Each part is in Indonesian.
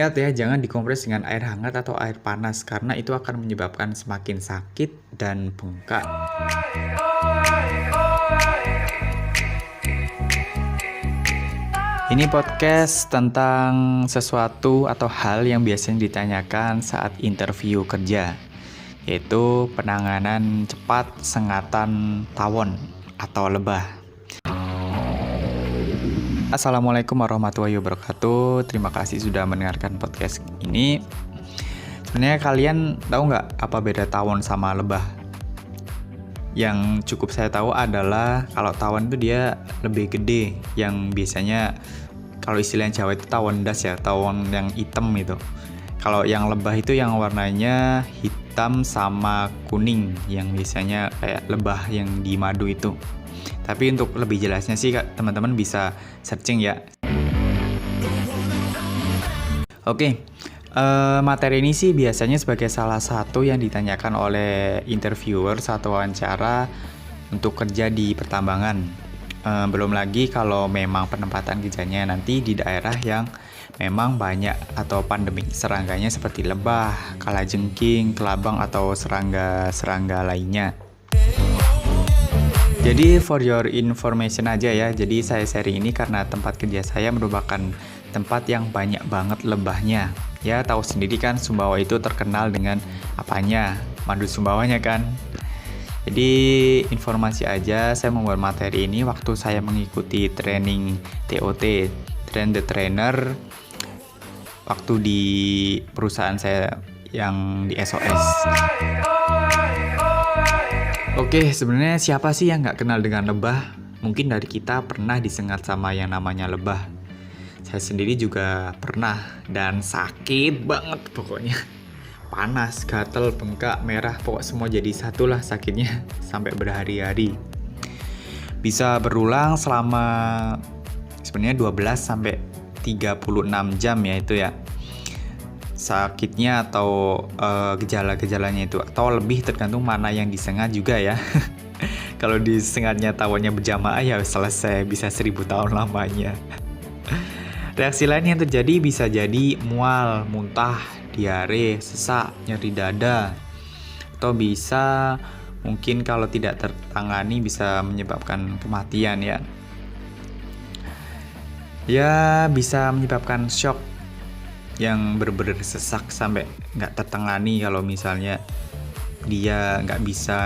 Ingat ya, jangan dikompres dengan air hangat atau air panas karena itu akan menyebabkan semakin sakit dan bengkak. Ini podcast tentang sesuatu atau hal yang biasanya ditanyakan saat interview kerja, yaitu penanganan cepat sengatan tawon atau lebah. Assalamualaikum warahmatullahi wabarakatuh. Terima kasih sudah mendengarkan podcast ini. Sebenarnya kalian tahu nggak apa beda tawon sama lebah? Yang cukup saya tahu adalah kalau tawon itu dia lebih gede, yang biasanya kalau istilah Jawa itu tawon das ya, tawon yang hitam itu. Kalau yang lebah itu yang warnanya hitam sama kuning, yang biasanya kayak lebah yang di madu itu. Tapi untuk lebih jelasnya sih teman-teman bisa searching ya. Oke, materi ini sih biasanya sebagai salah satu yang ditanyakan oleh interviewer saat wawancara untuk kerja di pertambangan. Belum lagi kalau memang penempatan kerjanya nanti di daerah yang memang banyak atau pandemi serangganya seperti lebah, kalajengking, kelabang atau serangga-serangga lainnya. Jadi for your information aja ya, jadi saya sharing ini karena tempat kerja saya merupakan tempat yang banyak banget lebahnya. Ya tahu sendiri kan Sumbawa itu terkenal dengan apanya, madu Sumbawanya kan. Jadi informasi aja, saya membuat materi ini waktu saya mengikuti training TOT, Train the Trainer, waktu di perusahaan saya yang di SOS. Oke, sebenarnya siapa sih yang nggak kenal dengan lebah? Mungkin dari kita pernah disengat sama yang namanya lebah. Saya sendiri juga pernah dan sakit banget pokoknya. Panas, gatel, bengkak, merah, pokok semua jadi satu lah sakitnya sampai berhari-hari. Bisa berulang selama sebenarnya 12 sampai 36 jam ya itu ya. Sakitnya atau gejala-gejalanya itu, atau lebih tergantung mana yang disengat juga ya. Kalau disengatnya tawonnya berjamaah ya selesai, bisa 1000 tahun lamanya. Reaksi lain yang terjadi bisa jadi mual, muntah, diare, sesak, nyeri dada, atau bisa mungkin kalau tidak tertangani bisa menyebabkan kematian ya. Ya bisa menyebabkan shock yang benar-benar sesak sampai nggak tertangani kalau misalnya dia nggak bisa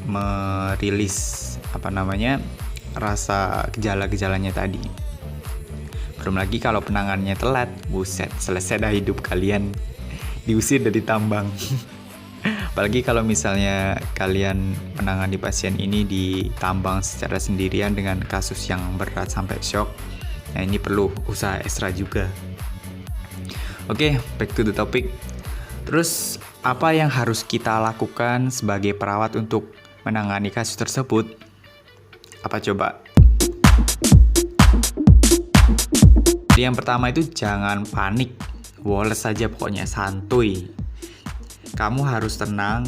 merilis rasa gejala-gejalanya tadi. Belum lagi kalau penanganannya telat, buset, selesai dah hidup kalian, diusir dari tambang. Apalagi kalau misalnya kalian menangani pasien ini di tambang secara sendirian dengan kasus yang berat sampai shock, nah ini perlu usaha ekstra juga. Oke, back to the topic. Terus, apa yang harus kita lakukan sebagai perawat untuk menangani kasus tersebut? Apa coba? Jadi yang pertama itu jangan panik. Woles saja pokoknya, santuy. Kamu harus tenang,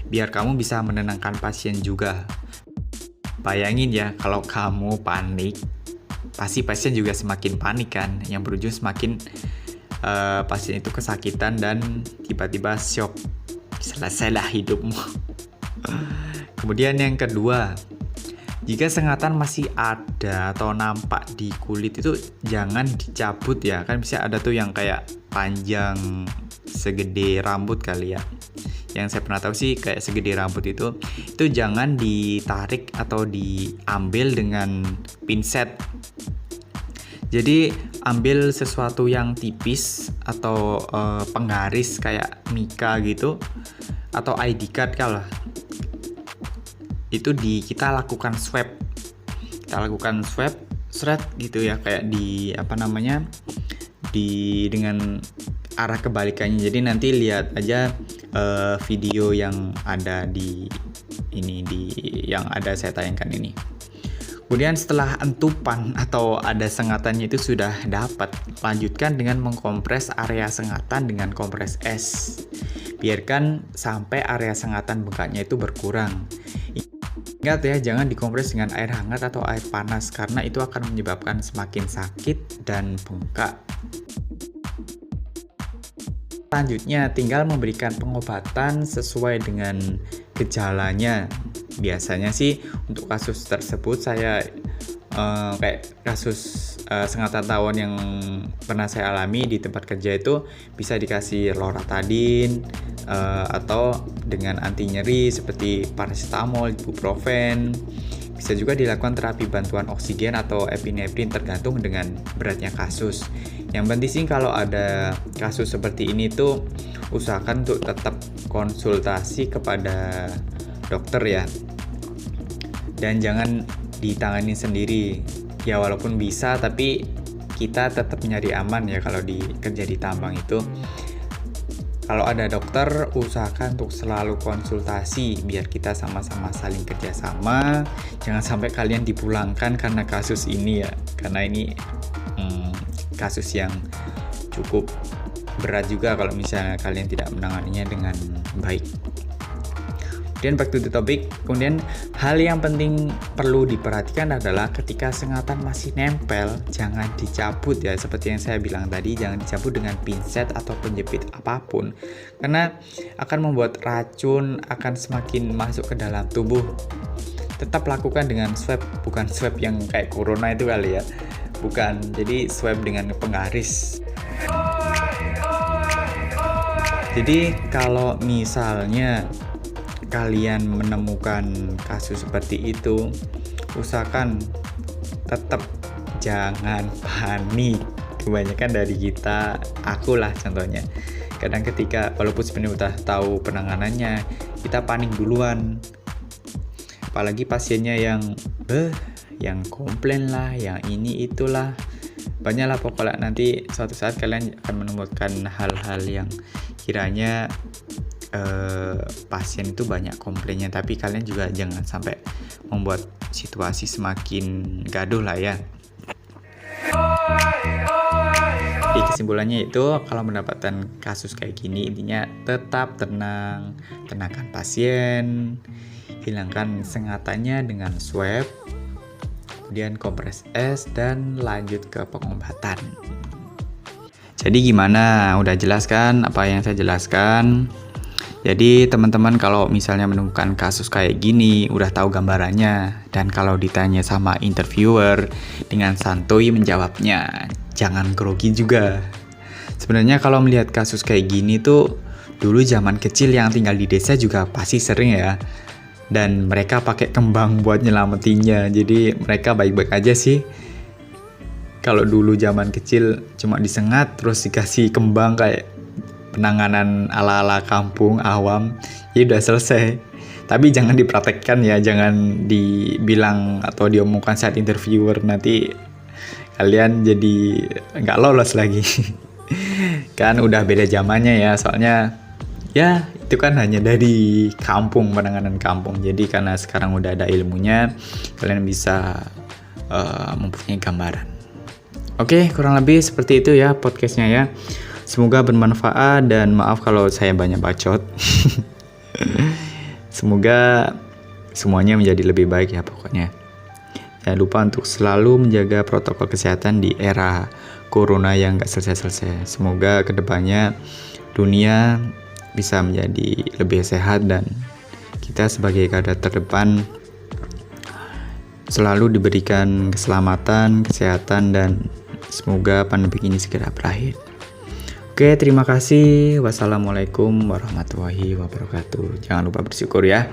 biar kamu bisa menenangkan pasien juga. Bayangin ya, kalau kamu panik, pasti pasien juga semakin panik kan, yang berujung semakin pasien itu kesakitan dan tiba-tiba shock, selesailah hidupmu. Kemudian yang kedua, jika sengatan masih ada atau nampak di kulit itu jangan dicabut ya, kan bisa ada tuh yang kayak panjang segede rambut kali ya. Yang saya pernah tahu sih kayak segede rambut itu jangan ditarik atau diambil dengan pinset. Jadi ambil sesuatu yang tipis atau penggaris kayak mika gitu atau ID card kalah. Itu kita lakukan swab. Kita lakukan swab seret gitu ya, kayak dengan arah kebalikannya. Jadi nanti lihat aja video yang ada yang ada saya tayangkan ini. Kemudian setelah entupan atau ada sengatannya itu sudah dapat, lanjutkan dengan mengkompres area sengatan dengan kompres es. Biarkan sampai area sengatan bengkaknya itu berkurang. Ingat ya, jangan dikompres dengan air hangat atau air panas karena itu akan menyebabkan semakin sakit dan bengkak. selanjutnya tinggal memberikan pengobatan sesuai dengan gejalanya. Biasanya sih untuk kasus tersebut saya kayak kasus sengatan tawon yang pernah saya alami di tempat kerja itu bisa dikasih loratadin atau dengan anti nyeri seperti paracetamol, ibuprofen. Bisa juga dilakukan terapi bantuan oksigen atau epinefrin tergantung dengan beratnya kasus. Yang penting sih kalau ada kasus seperti ini tuh usahakan untuk tetap konsultasi kepada dokter ya. Dan jangan ditangani sendiri. Ya walaupun bisa tapi kita tetap nyari aman ya kalau kerja di tambang itu. Kalau ada dokter, usahakan untuk selalu konsultasi biar kita sama-sama saling kerjasama. Jangan sampai kalian dipulangkan karena kasus ini ya, karena ini kasus yang cukup berat juga kalau misalnya kalian tidak menanganinya dengan baik. Kemudian back to the topic. Kemudian hal yang penting perlu diperhatikan adalah ketika sengatan masih nempel, jangan dicabut ya. Seperti yang saya bilang tadi, jangan dicabut dengan pinset atau penjepit apapun. Karena akan membuat racun akan semakin masuk ke dalam tubuh. Tetap lakukan dengan swab, bukan swab yang kayak corona itu kali ya. Bukan, jadi swab dengan penggaris. Jadi kalau misalnya kalian menemukan kasus seperti itu, usahakan tetap jangan panik. Kebanyakan dari kita, akulah contohnya, kadang ketika walaupun sebenarnya udah tahu penanganannya, kita panik duluan. Apalagi pasiennya yang komplain lah, yang ini itulah, banyaklah pokoknya. Nanti suatu saat kalian akan menemukan hal-hal yang kiranya pasien itu banyak komplainnya, tapi kalian juga jangan sampai membuat situasi semakin gaduh lah ya. Jadi kesimpulannya itu, kalau mendapatkan kasus kayak gini, intinya tetap tenang, tenangkan pasien, hilangkan sengatannya dengan swab, kemudian kompres es, dan lanjut ke pengobatan. Jadi gimana? Udah jelas kan apa yang saya jelaskan? Jadi teman-teman kalau misalnya menemukan kasus kayak gini, udah tahu gambarannya. Dan kalau ditanya sama interviewer, dengan santuy menjawabnya. Jangan grogi juga. Sebenarnya kalau melihat kasus kayak gini tuh, dulu zaman kecil yang tinggal di desa juga pasti sering ya. Dan mereka pakai kembang buat nyelamatinnya. Jadi mereka baik-baik aja sih. Kalau dulu zaman kecil cuma disengat terus dikasih kembang kayak penanganan ala-ala kampung awam, ya udah selesai. Tapi jangan dipraktekkan ya, jangan dibilang atau diomongkan saat interviewer, nanti kalian jadi nggak lolos lagi. Kan udah beda zamannya ya, soalnya ya itu kan hanya dari kampung, penanganan kampung. Jadi karena sekarang udah ada ilmunya, kalian bisa mempunyai gambaran. Oke, kurang lebih seperti itu ya podcastnya ya. Semoga bermanfaat dan maaf kalau saya banyak bacot. Semoga semuanya menjadi lebih baik ya pokoknya. Jangan lupa untuk selalu menjaga protokol kesehatan di era corona yang gak selesai-selesai. Semoga kedepannya dunia bisa menjadi lebih sehat dan kita sebagai garda terdepan selalu diberikan keselamatan, kesehatan, dan semoga pandemi ini segera berakhir. Oke, terima kasih. Wassalamualaikum warahmatullahi wabarakatuh. Jangan lupa bersyukur ya.